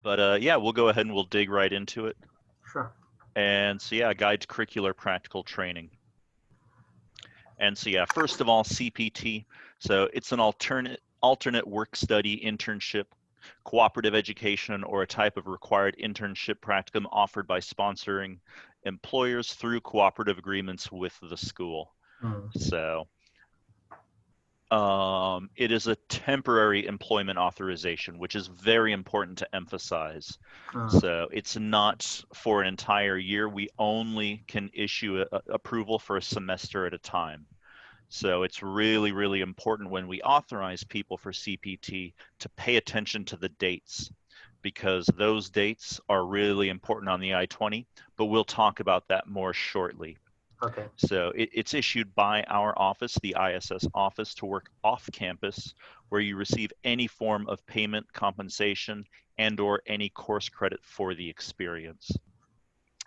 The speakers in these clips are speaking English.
But yeah, we'll go ahead and we'll dig right into it. Sure. And so yeah, guide to curricular practical training. And so yeah, first of all, CPT. So it's an alternate work study internship, cooperative education, or a type of required internship practicum offered by sponsoring employers through cooperative agreements with the school. Mm. So it is a temporary employment authorization, which is very important to emphasize. Mm. So it's not for an entire year. We only can issue approval for a semester at a time. So it's really, really important when we authorize people for CPT to pay attention to the dates, because those dates are really important on the I-20, but we'll talk about that more shortly. Okay. So it's issued by our office, the ISS office, to work off campus, where you receive any form of payment, compensation, and/or any course credit for the experience.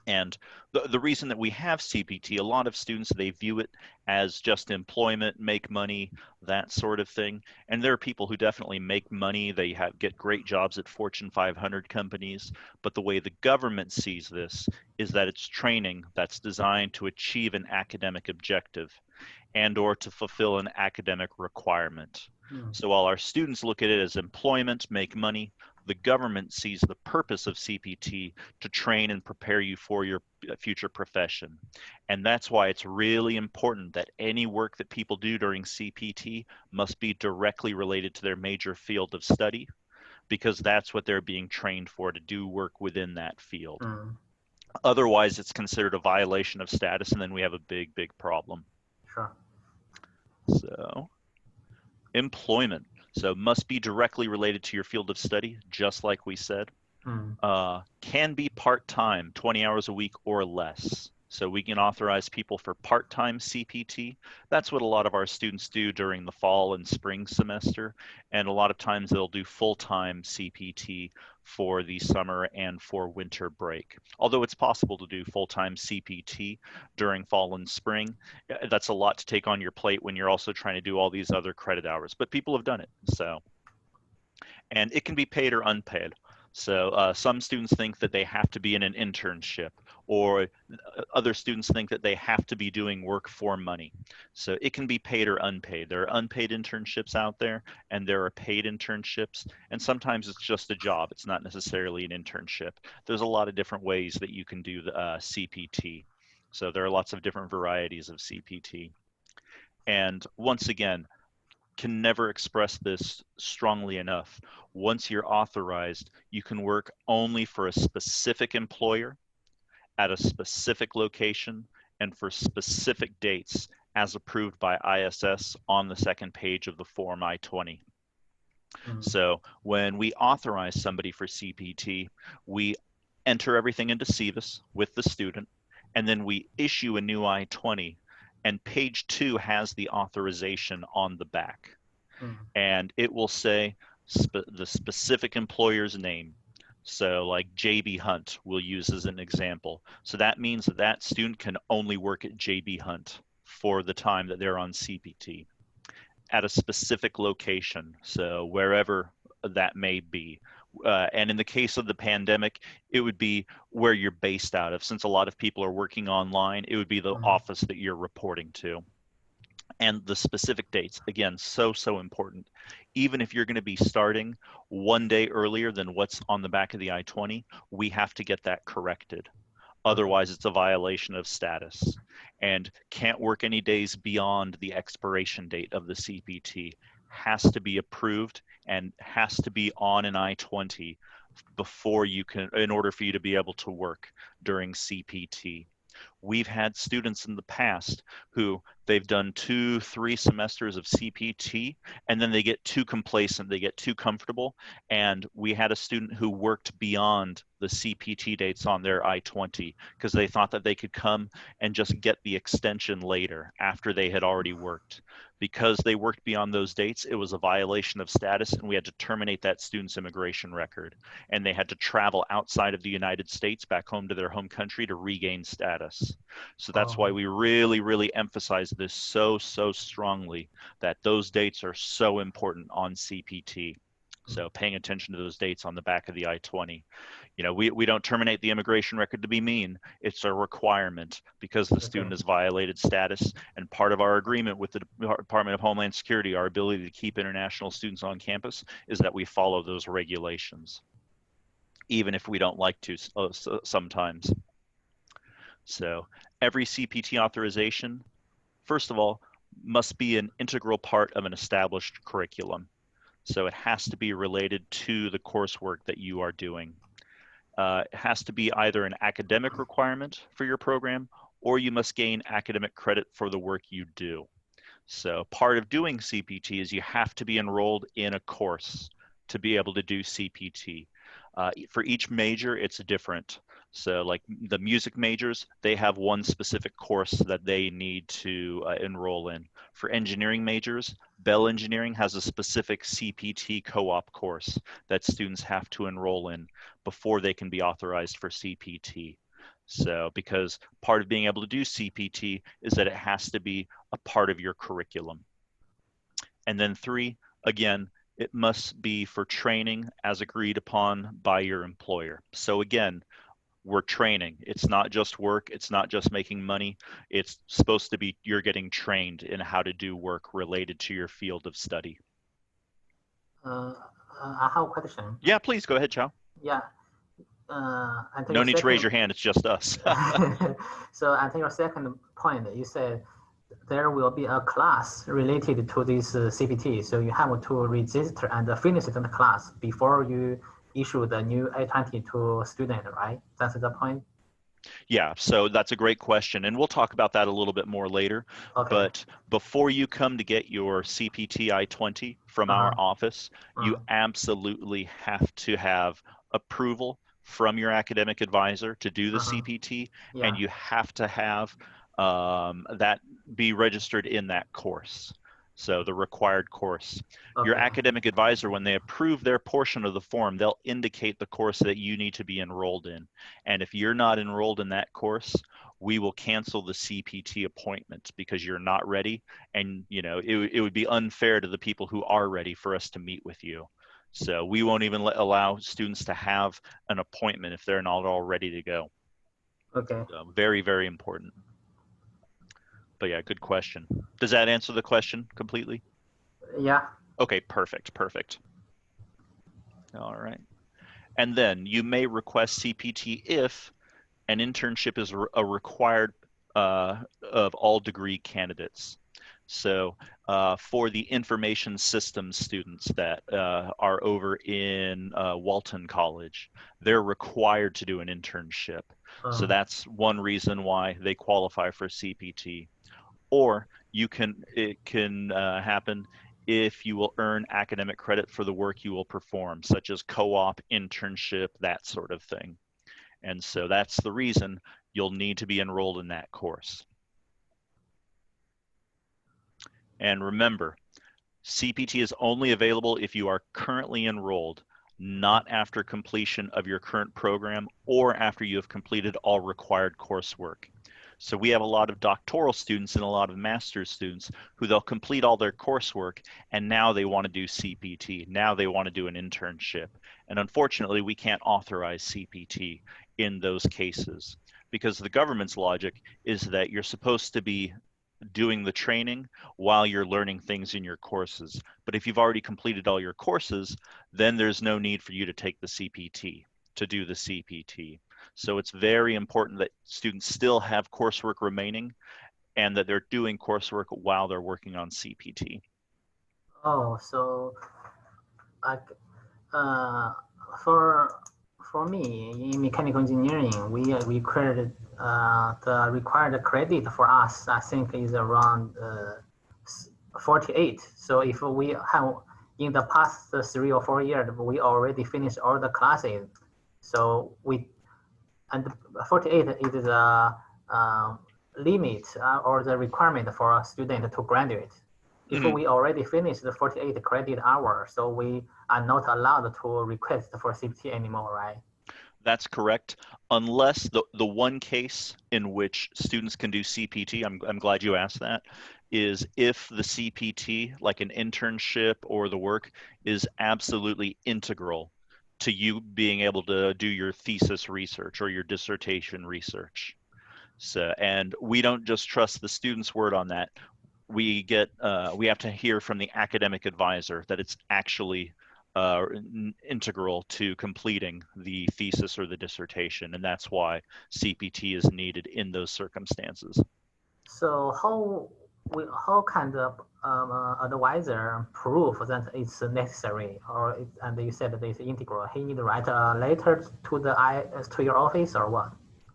And the reason that we have CPT, a lot of students, they view it as just employment, make money, that sort of thing. And there are people who definitely make money. They get great jobs at Fortune 500 companies. But the way the government sees this is that it's training that's designed to achieve an academic objective and/or to fulfill an academic requirement. Mm. So while our students look at it as employment, make money, the government sees the purpose of CPT to train and prepare you for your future profession. And that's why it's really important that any work that people do during CPT must be directly related to their major field of study, because that's what they're being trained for, to do work within that field. Mm. Otherwise, it's considered a violation of status, and then we have a big, big problem. Sure. So employment. So must be directly related to your field of study, just like we said. Mm. Can be part-time, 20 hours a week or less. So we can authorize people for part-time CPT. That's what a lot of our students do during the fall and spring semester. And a lot of times they'll do full-time CPT for the summer and for winter break. Although it's possible to do full-time CPT during fall and spring, that's a lot to take on your plate when you're also trying to do all these other credit hours. But people have done it. So, and it can be paid or unpaid. So some students think that they have to be in an internship, or other students think that they have to be doing work for money. So it can be paid or unpaid. There are unpaid internships out there, and there are paid internships, and sometimes it's just a job. It's not necessarily an internship. There's a lot of different ways that you can do the CPT. So there are lots of different varieties of CPT. And once again, can never express this strongly enough. Once you're authorized, you can work only for a specific employer at a specific location and for specific dates as approved by ISS on the second page of the Form I-20. Mm. So when we authorize somebody for CPT, we enter everything into SEVIS with the student, and then we issue a new I-20, and page 2 has the authorization on the back. Mm. And it will say the specific employer's name. So like JB Hunt we'll use as an example. So that means that that student can only work at JB Hunt for the time that they're on CPT at a specific location, so wherever that may be. And in the case of the pandemic, it would be where you're based out of. Since a lot of people are working online, it would be the Mm. office that you're reporting to. And the specific dates, again, so important. Even if you're going to be starting one day earlier than what's on the back of the I-20, we have to get that corrected. Okay. Otherwise, it's a violation of status, and can't work any days beyond the expiration date of the CPT. Has to be approved and has to be on an I-20 before you can, in order for you to be able to work during CPT. We've had students in the past who they've done 2, 3 semesters of CPT, and then they get too complacent, they get too comfortable. And we had a student who worked beyond the CPT dates on their I-20 because they thought that they could come and just get the extension later after they had already worked. Because they worked beyond those dates, it was a violation of status, and we had to terminate that student's immigration record. And they had to travel outside of the United States back home to their home country to regain status. So that's why Oh. we really emphasize this so strongly, that those dates are so important on CPT. So paying attention to those dates on the back of the I-20. You know, we don't terminate the immigration record to be mean. It's a requirement because the student has violated status. And part of our agreement with the Department of Homeland Security, our ability to keep international students on campus, is that we follow those regulations, even if we don't like to sometimes. So every CPT authorization, first of all, must be an integral part of an established curriculum. So it has to be related to the coursework that you are doing. It has to be either an academic requirement for your program, or you must gain academic credit for the work you do. So part of doing CPT is you have to be enrolled in a course to be able to do CPT. For each major, it's different. So like the music majors, they have one specific course that they need to enroll in. For engineering majors, Bell Engineering has a specific CPT co-op course that students have to enroll in before they can be authorized for CPT. So because part of being able to do CPT is that it has to be a part of your curriculum. And then 3, again, it must be for training as agreed upon by your employer. So again, we're training. It's not just work. It's not just making money. It's supposed to be you're getting trained in how to do work related to your field of study. I have a question. Yeah, please go ahead, Chow. Yeah. No need to raise your hand. It's just us. So I think your second point, you said there will be a class related to this CPT. So you have to register and finish the class before you issue the new I-20 to student, right? That's the point? Yeah, so that's a great question. And we'll talk about that a little bit more later. Okay. But before you come to get your CPT I-20 from our office, you absolutely have to have approval from your academic advisor to do the CPT, and you have to have that be registered in that course. So the required course. Your academic advisor, when they approve their portion of the form, they'll indicate the course that you need to be enrolled in. And if you're not enrolled in that course, we will cancel the CPT appointment because you're not ready. And you know, it would be unfair to the people who are ready for us to meet with you. So we won't even allow students to have an appointment if they're not all ready to go. Okay. So very, very important. But yeah, good question. Does that answer the question completely? Yeah. Okay, perfect, perfect. All right. And then you may request CPT if an internship is a required of all degree candidates. So for the information systems students that are over in Walton College, they're required to do an internship. So that's one reason why they qualify for CPT. Or it can happen if you will earn academic credit for the work you will perform, such as co-op, internship, that sort of thing. And so that's the reason you'll need to be enrolled in that course. And remember, CPT is only available if you are currently enrolled, not after completion of your current program or after you have completed all required coursework. So we have a lot of doctoral students and a lot of master's students who they'll complete all their coursework and now they want to do CPT. Now they want to do an internship. And unfortunately, we can't authorize CPT in those cases because the government's logic is that you're supposed to be doing the training while you're learning things in your courses. But if you've already completed all your courses, then there's no need for you to take the CPT, to do the CPT. So it's very important that students still have coursework remaining and that they're doing coursework while they're working on CPT. Oh, so for me in mechanical engineering, we created the required credit for us, I think, is around 48. So if we have in the past 3 or 4 years, we already finished all the classes. So and 48 is the limit or the requirement for a student to graduate. If we already finished the 48 credit hours, so we are not allowed to request for CPT anymore, right? That's correct. Unless the one case in which students can do CPT, I'm glad you asked that, is if the CPT, like an internship or the work, is absolutely integral to you being able to do your thesis research or your dissertation research. So, and we don't just trust the student's word on that. We have to hear from the academic advisor that it's actually integral to completing the thesis or the dissertation, and that's why CPT is needed in those circumstances. So how can the advisor prove that it's necessary, and you said that it's integral? He need to write a letter to to your office or what?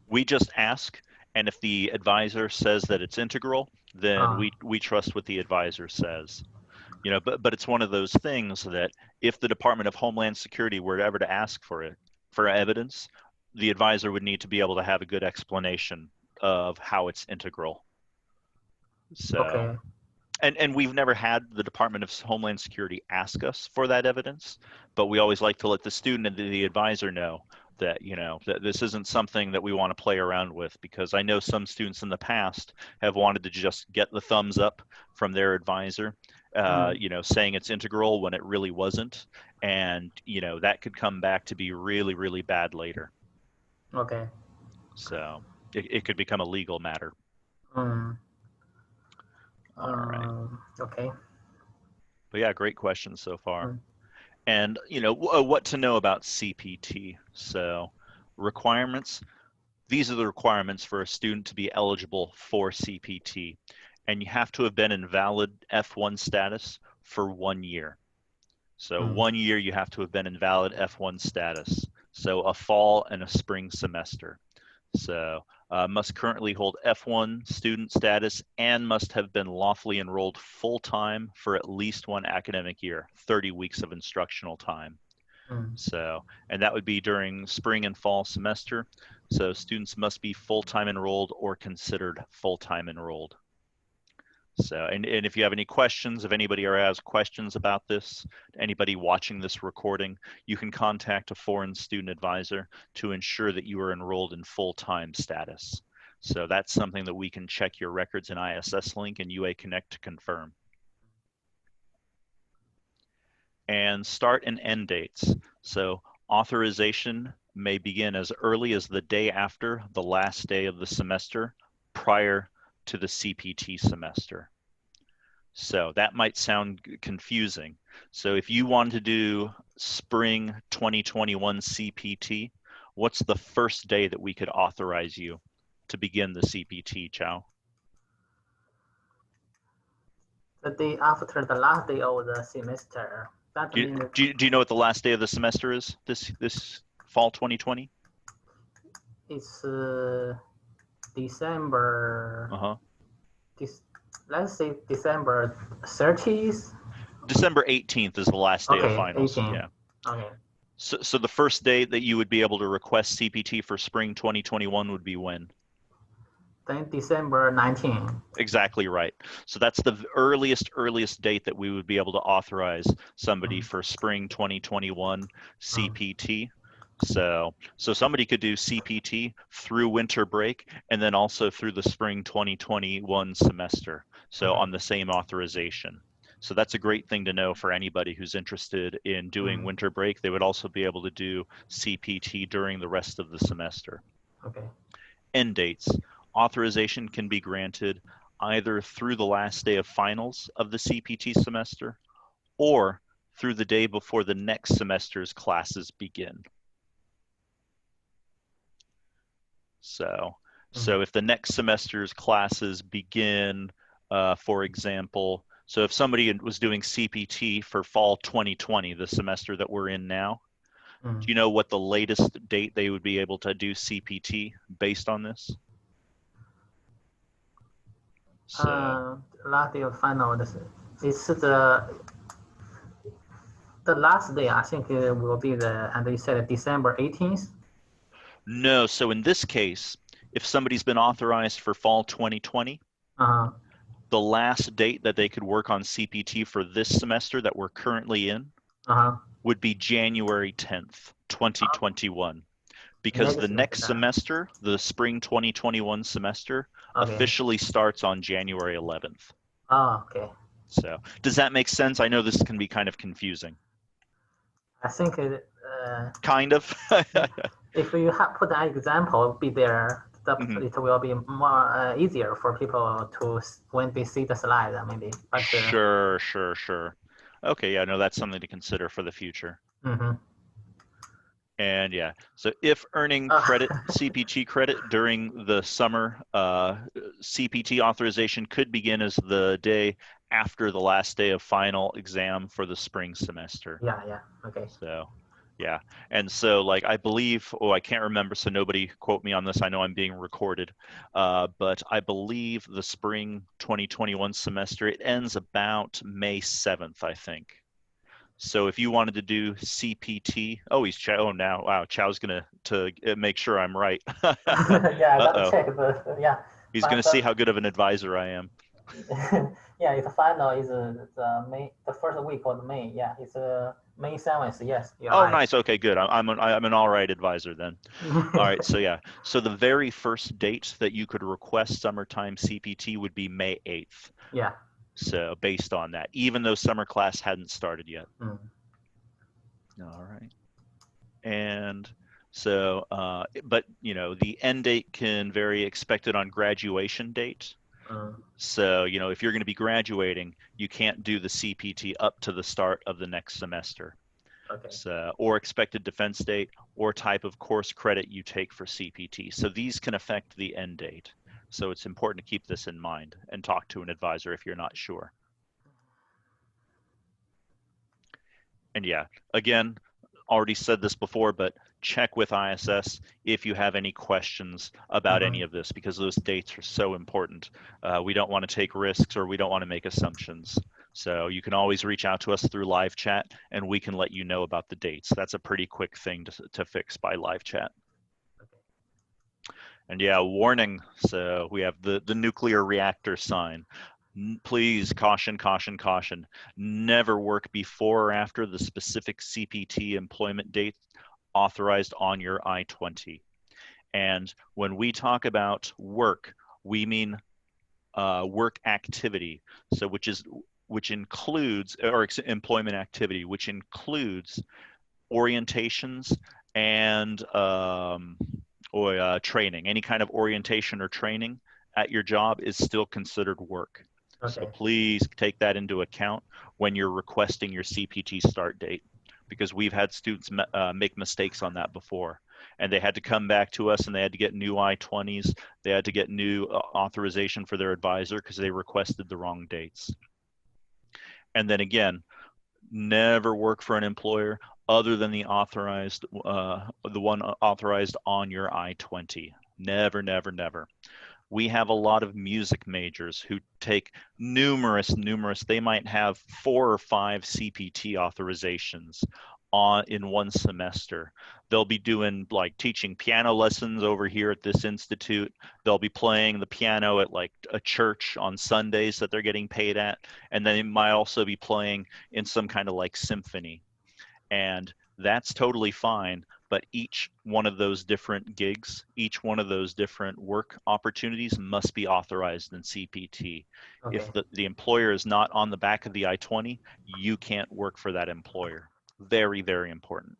We just ask, and if the advisor says that it's integral, then Uh, we trust what the advisor says. You know, but it's one of those things that if the Department of Homeland Security were ever to ask for it for evidence, the advisor would need to be able to have a good explanation of how it's integral. So, okay. and we've never had the Department of Homeland Security ask us for that evidence, but we always like to let the student and the advisor know that, you know, that this isn't something that we want to play around with, because I know some students in the past have wanted to just get the thumbs up from their advisor, Mm, you know, saying it's integral when it really wasn't. And, you know, that could come back to be really, really bad later. okay. So it could become a legal matter. Mm, All right. okay. But yeah, great questions so far. Mm, And you know what to know about CPT. So requirements, these are the requirements for a student to be eligible for CPT, and you have to have been in valid F1 status for 1 year. So mm, 1 year you have to have been in valid F1 status, so a fall and a spring semester. So must currently hold F1 student status and must have been lawfully enrolled full-time for at least one academic year, 30 weeks of instructional time. mm. So, and that would be during spring and fall semester. So students must be full-time enrolled or considered full-time enrolled. So, and if you have any questions, if anybody has questions about this, anybody watching this recording, you can contact a foreign student advisor to ensure that you are enrolled in full-time status. So that's something that we can check your records in ISS Link and UA Connect to confirm. And start and end dates. So authorization may begin as early as the day after the last day of the semester prior to the CPT semester. So that might sound confusing. So if you want to do spring 2021 CPT, what's the first day that we could authorize you to begin the CPT, Chow? The day after the last day of the semester. That Do you, means do you know what the last day of the semester is this fall 2020? it's December. Uh-huh. This, let's say December 30th. December 18th is the last day of Okay, finals. 18. Yeah. Okay. So the first day that you would be able to request CPT for spring 2021 would be when? Then December 19. Exactly right. So that's the earliest date that we would be able to authorize somebody Mm, for spring 2021 mm, CPT. So somebody could do CPT through winter break and then also through the spring 2021 semester. So okay. on the same authorization. So that's a great thing to know for anybody who's interested in doing Mm, winter break. They would also be able to do CPT during the rest of the semester. okay. End dates. Authorization can be granted either through the last day of finals of the CPT semester or through the day before the next semester's classes begin. So Mm, if the next semester's classes begin, for example, so if somebody was doing CPT for fall 2020, the semester that we're in now, do mm. you know what the latest date they would be able to do CPT based on this? So Last day of final. It's the last day. I think it will be and you said December 18th. no, so in this case, if somebody's been authorized for fall 2020, Uh-huh. the last date that they could work on CPT for this semester that we're currently in Uh-huh. would be January 10th, 2021. because the next semester, the spring 2021 semester, officially starts on January 11th. Oh, okay. So does that make sense? I know this can be kind of confusing. I think it. Kind of. If you have put an example be there, it will be more easier for people to when they see the slide maybe. But, sure. Okay, yeah, no, that's something to consider for the future. And yeah, so if earning credit, CPT credit during the summer, CPT authorization could begin as the day after the last day of final exam for the spring semester. Yeah, okay. So, yeah, and so like I believe, I can't remember, so nobody quote me on this. I know I'm being recorded, but I believe the spring 2021 semester, it ends about May 7th, I think. So if you wanted to do CPT, he's Chow now. Wow, Chow's gonna make sure I'm right. Yeah, I gotta check the He's gonna see how good of an advisor I am. Yeah, the final is the first week of May. Yeah, it's May 7th. Yes, you're right. Nice. Okay, good. I'm an all right advisor then. All right. So yeah. So the very first date that you could request summertime CPT would be May 8th. Yeah. So based on that, even though summer class hadn't started yet. All right. And so, but the end date can vary expected on graduation date. So, if you're going to be graduating, you can't do the CPT up to the start of the next semester. Okay. So, or expected defense date or type of course credit you take for CPT. So these can affect the end date. So it's important to keep this in mind and talk to an advisor if you're not sure. And yeah, again, already said this before, but check with ISS if you have any questions about any of this, because those dates are so important. We don't want to take risks or we don't want to make assumptions. So you can always reach out to us through live chat and we can let you know about the dates. That's a pretty quick thing to fix by live chat. And yeah, warning. So we have the nuclear reactor sign. Please, caution, caution, caution. Never work before or after the specific CPT employment date authorized on your I-20. And when we talk about work, we mean work activity. So which includes, or employment activity, which includes orientations and training. Any kind of orientation or training at your job is still considered work. Okay. So please take that into account when you're requesting your CPT start date, because we've had students make mistakes on that before, and they had to come back to us and they had to get new I-20s. They had to get new authorization for their advisor because they requested the wrong dates. And then again, never work for an employer other than the authorized, the one authorized on your I-20. Never, never, never. We have a lot of music majors who take numerous, they might have 4 or 5 CPT authorizations in one semester. They'll be doing like teaching piano lessons over here at this institute. They'll be playing the piano at like a church on Sundays that they're getting paid at. And then they might also be playing in some kind of like symphony. And that's totally fine. But each one of those different gigs, each one of those different work opportunities must be authorized in CPT. Okay. If the employer is not on the back of the I-20, you can't work for that employer. Very, very important.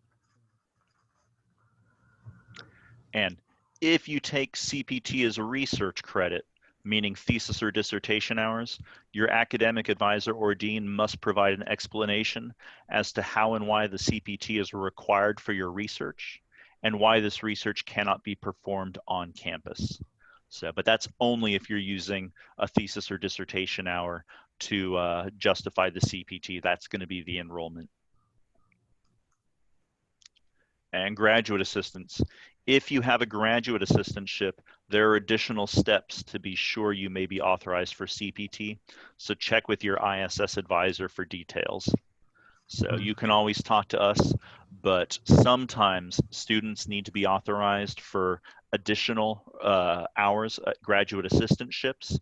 And if you take CPT as a research credit, meaning thesis or dissertation hours, your academic advisor or dean must provide an explanation as to how and why the CPT is required for your research and why this research cannot be performed on campus. So, but that's only if you're using a thesis or dissertation hour to justify the CPT. That's going to be the enrollment. And graduate assistants. If you have a graduate assistantship, there are additional steps to be sure you may be authorized for CPT. So check with your ISS advisor for details. So you can always talk to us, but sometimes students need to be authorized for additional hours at graduate assistantships.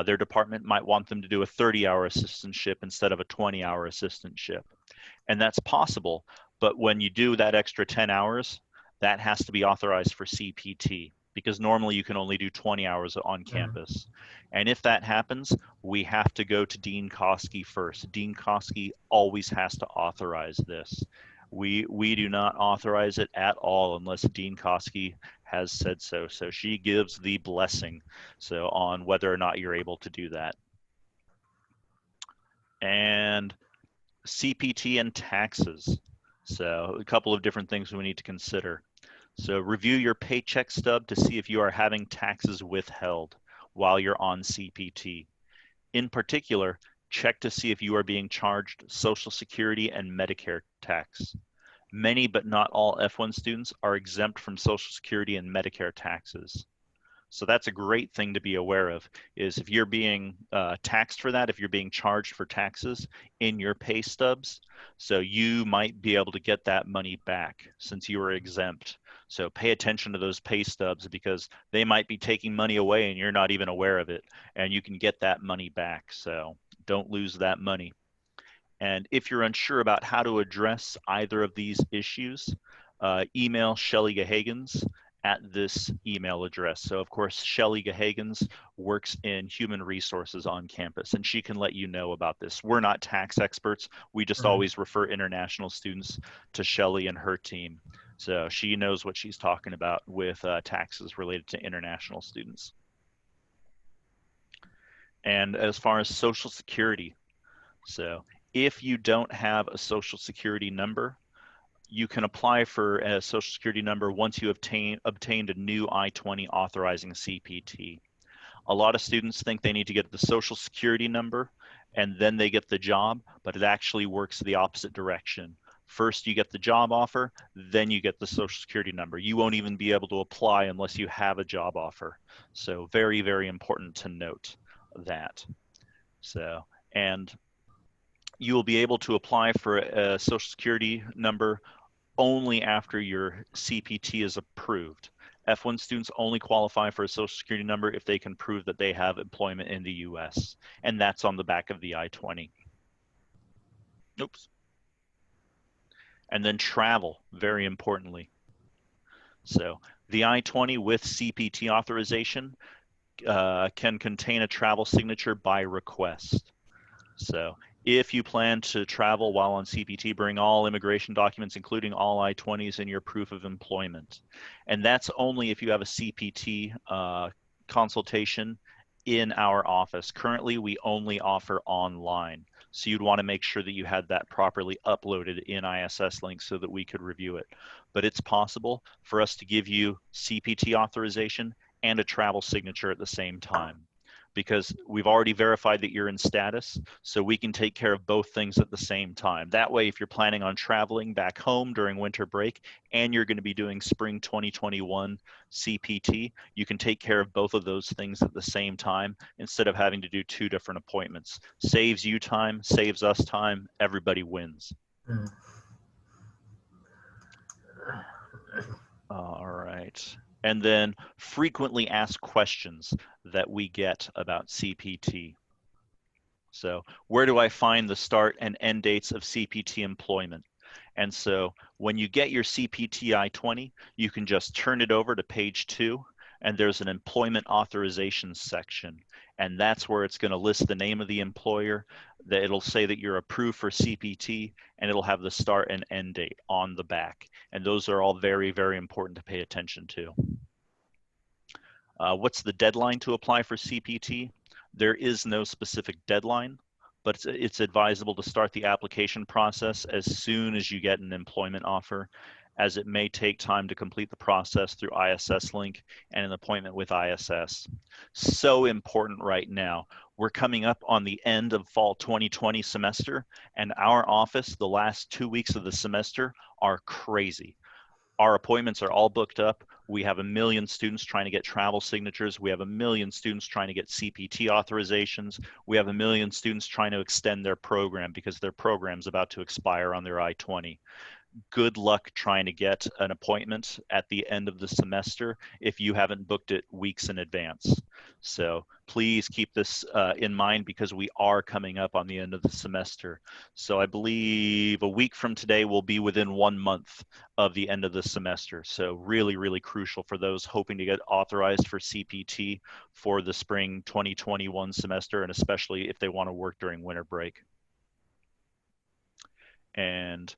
Their department might want them to do a 30-hour assistantship instead of a 20-hour assistantship. And that's possible, but when you do that extra 10 hours, that has to be authorized for CPT, because normally you can only do 20 hours on campus. And if that happens, we have to go to Dean Koski first. Dean Koski always has to authorize this. We do not authorize it at all unless Dean Koski has said so. So she gives the blessing so on whether or not you're able to do that. And CPT and taxes. So a couple of different things we need to consider. So review your paycheck stub to see if you are having taxes withheld while you're on CPT. In particular, check to see if you are being charged Social Security and Medicare tax. Many but not all F1 students are exempt from Social Security and Medicare taxes. So that's a great thing to be aware of, is if you're being taxed for that, if you're being charged for taxes in your pay stubs, so you might be able to get that money back since you were exempt. So pay attention to those pay stubs because they might be taking money away and you're not even aware of it, and you can get that money back. So don't lose that money. And if you're unsure about how to address either of these issues, email Shelly Gahagens at this email address. So of course, Shelly Gahagens works in human resources on campus, and she can let you know about this. We're not tax experts. We just always refer international students to Shelly and her team. So she knows what she's talking about with taxes related to international students. And as far as Social Security, so if you don't have a Social Security number, you can apply for a Social Security number once you obtained a new I-20 authorizing CPT. A lot of students think they need to get the Social Security number and then they get the job, but it actually works the opposite direction. First, you get the job offer, then you get the Social Security number. You won't even be able to apply unless you have a job offer. So very, very important to note that. So, and you will be able to apply for a Social Security number only after your CPT is approved. F1 students only qualify for a Social Security number if they can prove that they have employment in the US, and that's on the back of the I-20. Oops. And then travel, very importantly. So the I-20 with CPT authorization can contain a travel signature by request. So if you plan to travel while on CPT, bring all immigration documents, including all I-20s and your proof of employment. And that's only if you have a CPT consultation in our office. Currently, we only offer online. So you'd want to make sure that you had that properly uploaded in ISS Link so that we could review it. But it's possible for us to give you CPT authorization and a travel signature at the same time, because we've already verified that you're in status, so we can take care of both things at the same time. That way, if you're planning on traveling back home during winter break and you're going to be doing spring 2021 CPT, you can take care of both of those things at the same time instead of having to do two different appointments. Saves you time, saves us time, everybody wins. All right. And then frequently asked questions that we get about CPT. So where do I find the start and end dates of CPT employment? And so when you get your CPT I-20, you can just turn it over to page 2, and there's an employment authorization section. And that's where it's going to list the name of the employer, that it'll say that you're approved for CPT, and it'll have the start and end date on the back. And those are all very, very important to pay attention to. What's the deadline to apply for CPT? There is no specific deadline, but it's advisable to start the application process as soon as you get an employment offer, as it may take time to complete the process through ISS Link and an appointment with ISS. So important right now. We're coming up on the end of fall 2020 semester, and our office, the last 2 weeks of the semester, are crazy. Our appointments are all booked up. We have 1 million students trying to get travel signatures. We have 1 million students trying to get CPT authorizations. We have 1 million students trying to extend their program because their program's about to expire on their I-20. good luck trying to get an appointment at the end of the semester if you haven't booked it weeks in advance. So please keep this in mind, because we are coming up on the end of the semester. So I believe a week from today will be within 1 month of the end of the semester. So really, really crucial for those hoping to get authorized for CPT for the spring 2021 semester, and especially if they want to work during winter break. And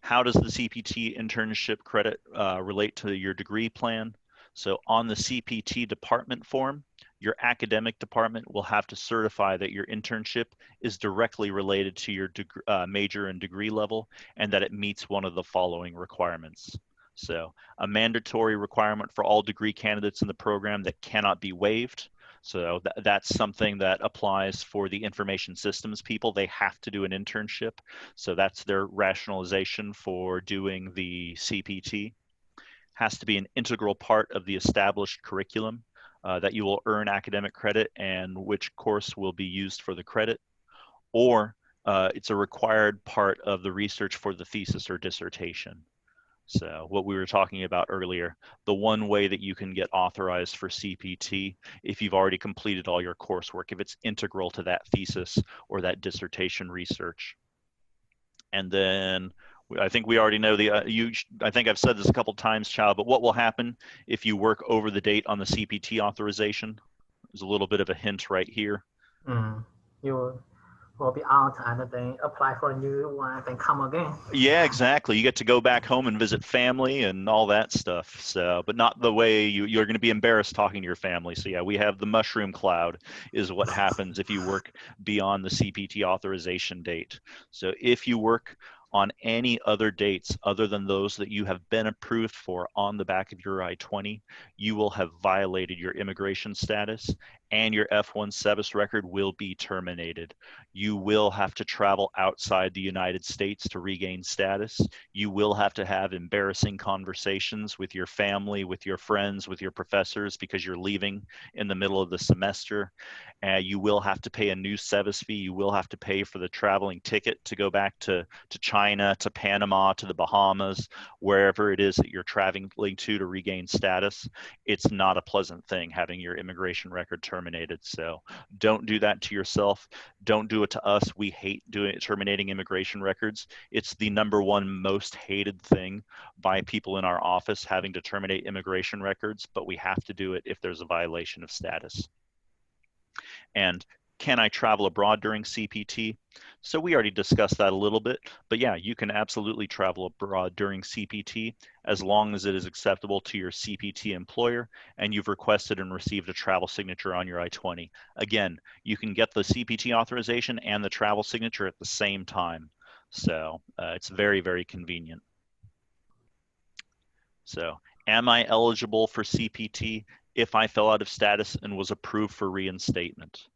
how does the CPT internship credit relate to your degree plan? So on the CPT department form, your academic department will have to certify that your internship is directly related to your major and degree level, and that it meets one of the following requirements. So a mandatory requirement for all degree candidates in the program that cannot be waived. So that's something that applies for the information systems people. They have to do an internship. So that's their rationalization for doing the CPT. Has to be an integral part of the established curriculum that you will earn academic credit, and which course will be used for the credit. Or it's a required part of the research for the thesis or dissertation. So what we were talking about earlier, the one way that you can get authorized for CPT, if you've already completed all your coursework, if it's integral to that thesis or that dissertation research. And then I think we already know I think I've said this a couple times, Chow, but what will happen if you work over the date on the CPT authorization? There's a little bit of a hint right here. You will be out and then apply for a new one, then come again. Yeah, exactly. You get to go back home and visit family and all that stuff. So, but not the way you're going to be embarrassed talking to your family. So yeah, we have the mushroom cloud is what happens if you work beyond the CPT authorization date. So if you work on any other dates other than those that you have been approved for on the back of your I-20, you will have violated your immigration status, and your F1 SEVIS record will be terminated. You will have to travel outside the United States to regain status. You will have to have embarrassing conversations with your family, with your friends, with your professors, because you're leaving in the middle of the semester. You will have to pay a new SEVIS fee. You will have to pay for the traveling ticket to go back to China, to Panama, to the Bahamas, wherever it is that you're traveling to regain status. It's not a pleasant thing having your immigration record terminated. So don't do that to yourself. Don't do it to us. We hate terminating immigration records. It's the #1 most hated thing by people in our office, having to terminate immigration records, but we have to do it if there's a violation of status. And can I travel abroad during CPT? So we already discussed that a little bit, but yeah, you can absolutely travel abroad during CPT as long as it is acceptable to your CPT employer and you've requested and received a travel signature on your I-20. Again, you can get the CPT authorization and the travel signature at the same time. So it's very, very convenient. So am I eligible for CPT if I fell out of status and was approved for reinstatement?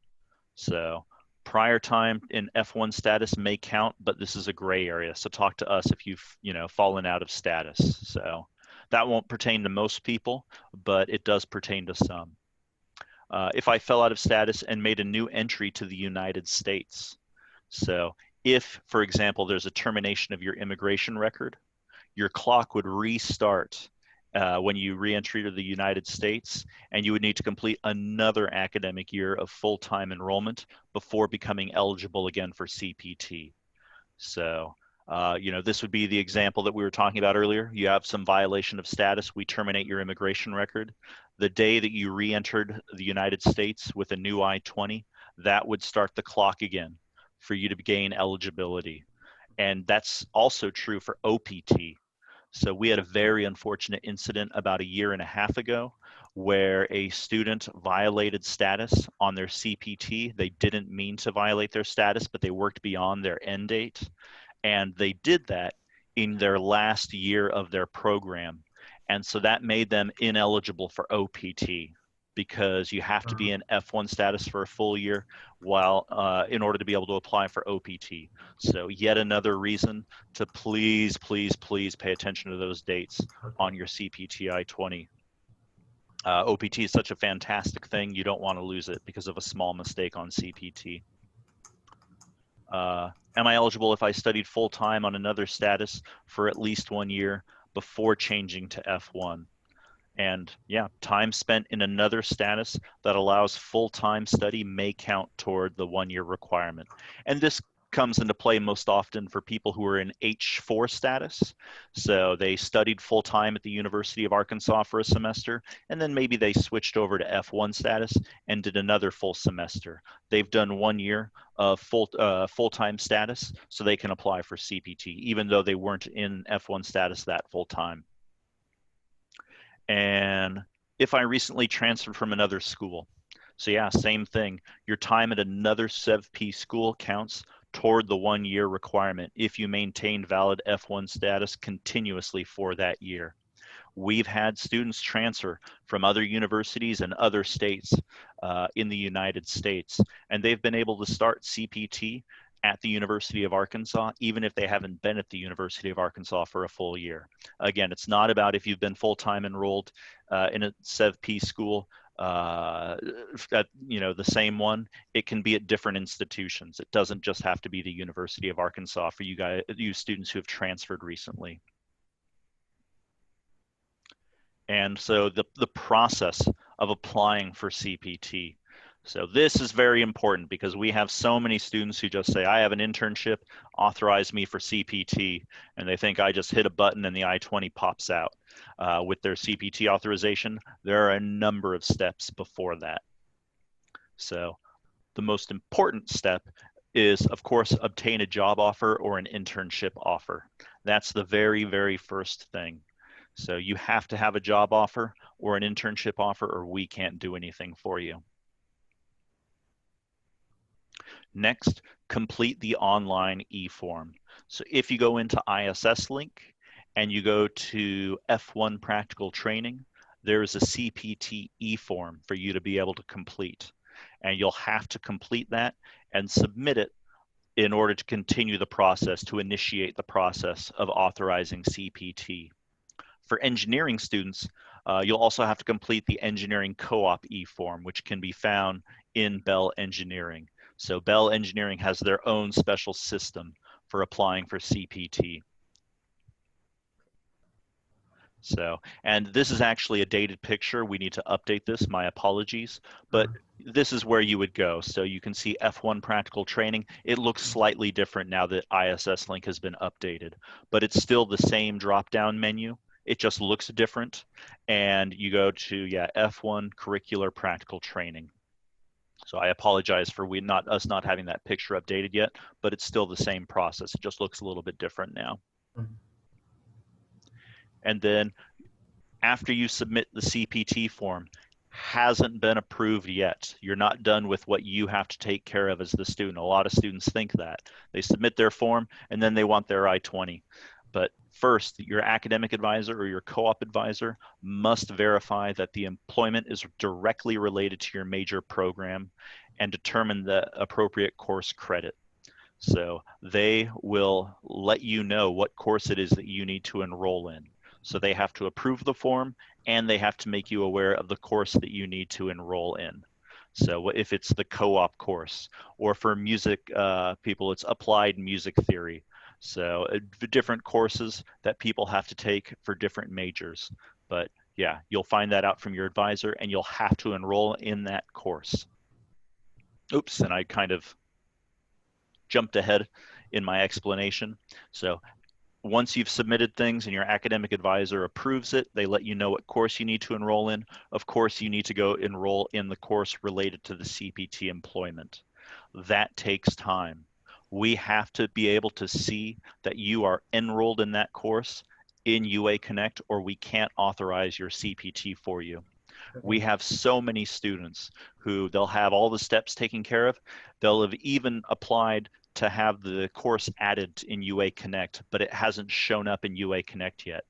So prior time in F1 status may count, but this is a gray area. So talk to us if you've fallen out of status. So that won't pertain to most people, but it does pertain to some. If I fell out of status and made a new entry to the United States. So if, for example, there's a termination of your immigration record, your clock would restart when you re-entry to the United States, and you would need to complete another academic year of full-time enrollment before becoming eligible again for CPT. So, this would be the example that we were talking about earlier. You have some violation of status, we terminate your immigration record. The day that you re-entered the United States with a new I-20, that would start the clock again for you to gain eligibility. And that's also true for OPT. So we had a very unfortunate incident about 1.5 years ago where a student violated status on their CPT. They didn't mean to violate their status, but they worked beyond their end date. And they did that in their last year of their program. And so that made them ineligible for OPT, because you have to be in F1 status for a full year in order to be able to apply for OPT. So yet another reason to please, please, please pay attention to those dates on your CPT I-20. OPT is such a fantastic thing. You don't want to lose it because of a small mistake on CPT. Am I eligible if I studied full-time on another status for at least 1 year before changing to F1? And yeah, time spent in another status that allows full-time study may count toward the 1 year requirement. And this comes into play most often for people who are in H4 status. So they studied full-time at the University of Arkansas for a semester, and then maybe they switched over to F1 status and did another full semester. They've done 1 year of full-time status, so they can apply for CPT, even though they weren't in F1 status that full-time. And if I recently transferred from another school, so yeah, same thing. Your time at another CEVP school counts toward the 1 year requirement if you maintain valid F1 status continuously for that year. We've had students transfer from other universities and other states in the United States, and they've been able to start CPT at the University of Arkansas, even if they haven't been at the University of Arkansas for a full year. Again, it's not about if you've been full-time enrolled in a CEVP school, at the same one. It can be at different institutions. It doesn't just have to be the University of Arkansas for you students who have transferred recently. And so the process of applying for CPT. So this is very important because we have so many students who just say, I have an internship, authorize me for CPT, and they think I just hit a button and the I-20 pops out. With their CPT authorization, there are a number of steps before that. So the most important step is, of course, obtain a job offer or an internship offer. That's the very, very first thing. So you have to have a job offer or an internship offer, or we can't do anything for you. Next, complete the online e-form. So if you go into ISS link and you go to F1 practical training, there is a CPT e-form for you to be able to complete. And you'll have to complete that and submit it in order to continue the process, to initiate the process of authorizing CPT. For engineering students, you'll also have to complete the engineering co-op e-form, which can be found in Bell Engineering. So Bell Engineering has their own special system for applying for CPT. So, and this is actually a dated picture. We need to update this, my apologies, but this is where you would go. So you can see F1 practical training. It looks slightly different now that ISS link has been updated, but it's still the same drop-down menu. It just looks different. And you go to, F1 curricular practical training. So I apologize for us not having that picture updated yet, but it's still the same process. It just looks a little bit different now. Mm-hmm. And then after you submit the CPT form, hasn't been approved yet. You're not done with what you have to take care of as the student. A lot of students think that. They submit their form and then they want their I-20. But first, your academic advisor or your co-op advisor must verify that the employment is directly related to your major program and determine the appropriate course credit. So they will let you know what course it is that you need to enroll in. So they have to approve the form and they have to make you aware of the course that you need to enroll in. So if it's the co-op course, or for music people, it's applied music theory. So different courses that people have to take for different majors. But yeah, you'll find that out from your advisor and you'll have to enroll in that course. Oops, and I kind of jumped ahead in my explanation. So once you've submitted things and your academic advisor approves it, they let you know what course you need to enroll in. Of course, you need to go enroll in the course related to the CPT employment. That takes time. We have to be able to see that you are enrolled in that course in UA Connect, or we can't authorize your CPT for you. We have so many students who they'll have all the steps taken care of. They'll have even applied to have the course added in UA Connect, but it hasn't shown up in UA Connect yet.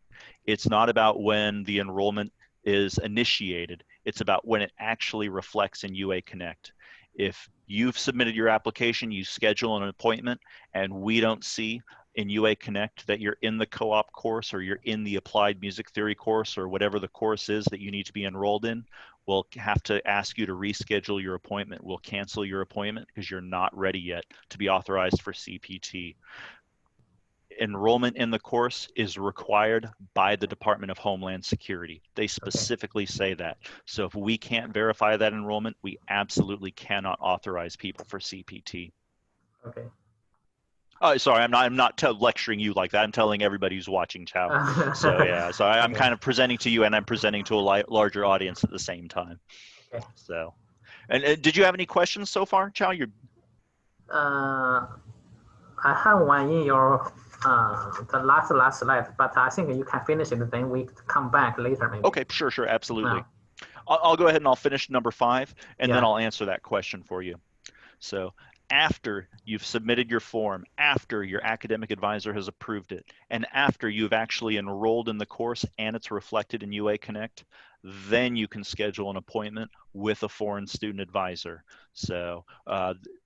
It's not about when the enrollment is initiated. It's about when it actually reflects in UA Connect. If you've submitted your application, you schedule an appointment, and we don't see in UA Connect that you're in the co-op course or you're in the applied music theory course or whatever the course is that you need to be enrolled in, we'll have to ask you to reschedule your appointment. We'll cancel your appointment because you're not ready yet to be authorized for CPT. Enrollment in the course is required by the Department of Homeland Security. They specifically say that. So if we can't verify that enrollment, we absolutely cannot authorize people for CPT. Okay. Oh, sorry, I'm not lecturing you like that. I'm telling everybody who's watching, Chow. So yeah, so I'm Okay. kind of presenting to you and I'm presenting to a larger audience at the same time. Okay. So, and did you have any questions so far, Chow? You're I have one in your the last slide, but I think you can finish it. Then we come back later, maybe. okay. Sure, absolutely. I'll go ahead and I'll finish number 5, and then I'll answer that question for you. So after you've submitted your form, after your academic advisor has approved it, and after you've actually enrolled in the course and it's reflected in UA Connect, then you can schedule an appointment with a foreign student advisor. So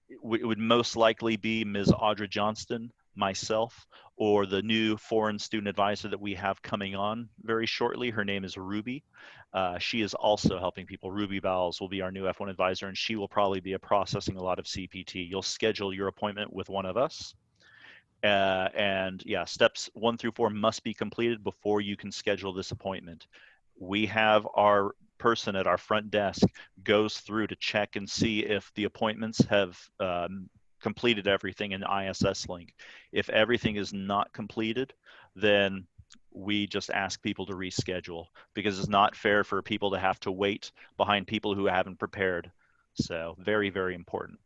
it would most likely be Ms. Audra Johnston, myself, or the new foreign student advisor that we have coming on very shortly. Her name is Ruby. She is also helping people. Ruby Bowles will be our new F1 advisor, and she will probably be processing a lot of CPT. You'll schedule your appointment with one of us. And yeah, steps 1 through 4 must be completed before you can schedule this appointment. We have our person at our front desk goes through to check and see if the appointments have completed everything in the ISS link. If everything is not completed, then we just ask people to reschedule because it's not fair for people to have to wait behind people who haven't prepared. So very, very important.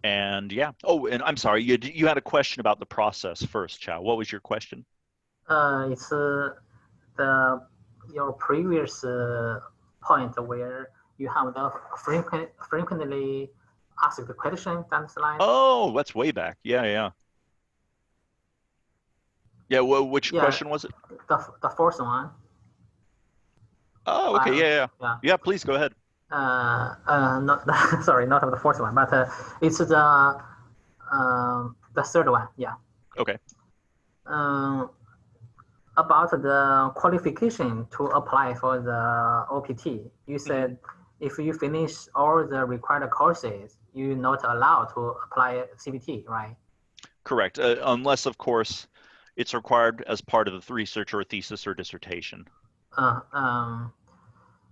And yeah. Oh, and I'm sorry, you had a question about the process first, Chow. What was your question? It's your previous point where you have the frequently asked the question down the slide. Oh, that's way back. Yeah. Yeah, well, which question was it? The first one. Oh, okay, yeah. Please go ahead. Not sorry, not the fourth one, but it's the third one. Yeah. Okay. About the qualification to apply for the OPT, you said if you finish all the required courses, you're not allowed to apply CPT, right? Correct, unless of course it's required as part of the research or thesis or dissertation.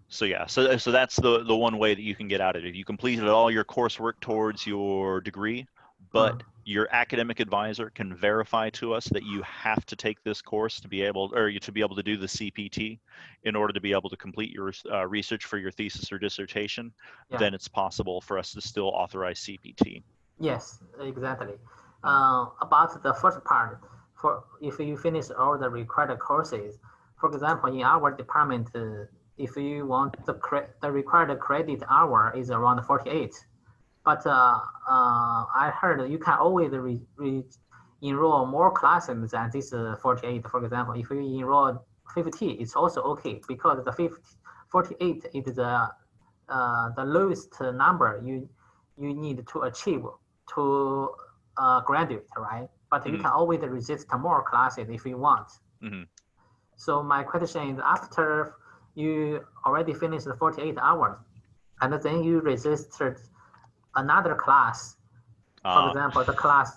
So yeah, so that's the one way that you can get out of it. You completed all your coursework towards your degree, but your academic advisor can verify to us that you have to take this course to be able, or to be able to do the CPT in order to be able to complete your research for your thesis or dissertation. Then it's possible for us to still authorize CPT. Yes, exactly. About the first part, for if you finish all the required courses, for example, in our department, if you want the required credit hour is around 48. But I heard you can always enroll more classes than this 48. For example, if you enroll 50, it's also okay because the 48 is the lowest number you need to achieve to graduate, right? But you can always resist more classes if you want. So my question is, after you already finished the 48 hours, and then you registered another class, for example, the class,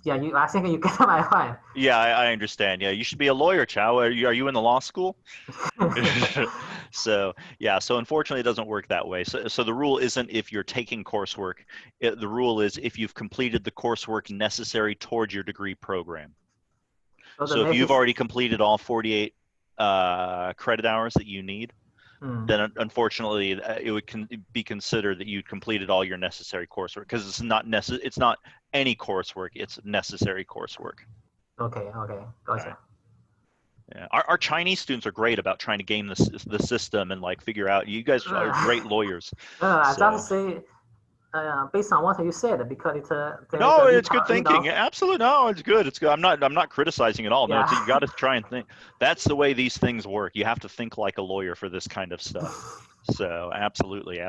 I think you get my point. Yeah, I understand. Yeah, you should be a lawyer, Chow. Are you in the law school? So yeah, so unfortunately it doesn't work that way. So the rule isn't if you're taking coursework. The rule is if you've completed the coursework necessary towards your degree program. So if you've already completed all 48 credit hours that you need, then unfortunately it would be considered that you completed all your necessary coursework, because it's not any coursework, it's necessary coursework. Okay, gotcha. Yeah, our Chinese students are great about trying to game the system and like figure out. You guys are great lawyers. I just say based on what you said, because it's no, it's good thinking. Absolutely, no, it's good. It's good. I'm not criticizing at all. No, you got to try and think. That's the way these things work. You have to think like a lawyer for this kind of stuff. So absolutely.